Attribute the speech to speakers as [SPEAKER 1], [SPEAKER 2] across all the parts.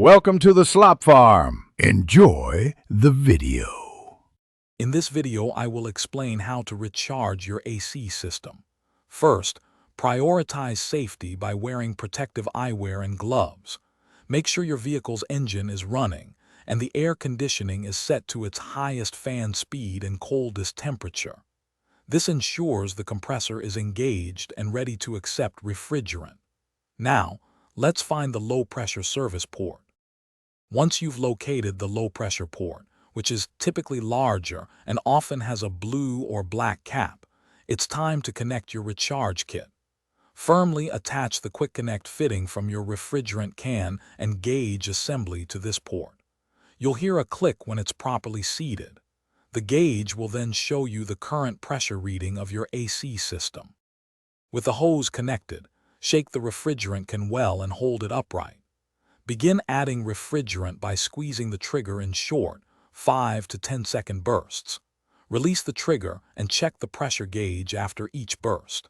[SPEAKER 1] Welcome to the Slop Farm. Enjoy the video.
[SPEAKER 2] In this video, I will explain how to recharge your AC system. First, prioritize safety by wearing protective eyewear and gloves. Make sure your vehicle's engine is running and the air conditioning is set to its highest fan speed and coldest temperature. This ensures the compressor is engaged and ready to accept refrigerant. Now, let's find the low-pressure service port. Once you've located the low-pressure port, which is typically larger and often has a blue or black cap, it's time to connect your recharge kit. Firmly attach the Quick Connect fitting from your refrigerant can and gauge assembly to this port. You'll hear a click when it's properly seated. The gauge will then show you the current pressure reading of your AC system. With the hose connected, shake the refrigerant can well and hold it upright. Begin adding refrigerant by squeezing the trigger in short, 5 to 10 second bursts. Release the trigger and check the pressure gauge after each burst.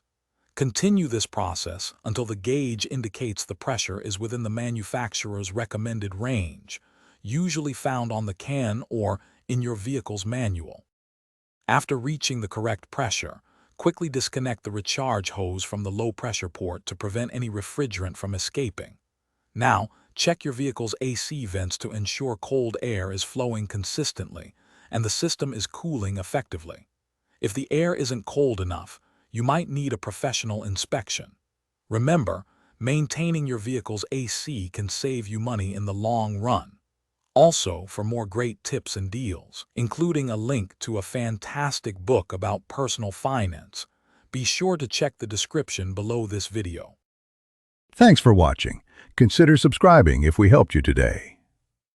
[SPEAKER 2] Continue this process until the gauge indicates the pressure is within the manufacturer's recommended range, usually found on the can or in your vehicle's manual. After reaching the correct pressure, quickly disconnect the recharge hose from the low-pressure port to prevent any refrigerant from escaping. Now, check your vehicle's AC vents to ensure cold air is flowing consistently and the system is cooling effectively. If the air isn't cold enough, you might need a professional inspection. Remember, maintaining your vehicle's AC can save you money in the long run. Also, for more great tips and deals, including a link to a fantastic book about personal finance, be sure to check the description below this video.
[SPEAKER 1] Thanks for watching. Consider subscribing if we helped you today.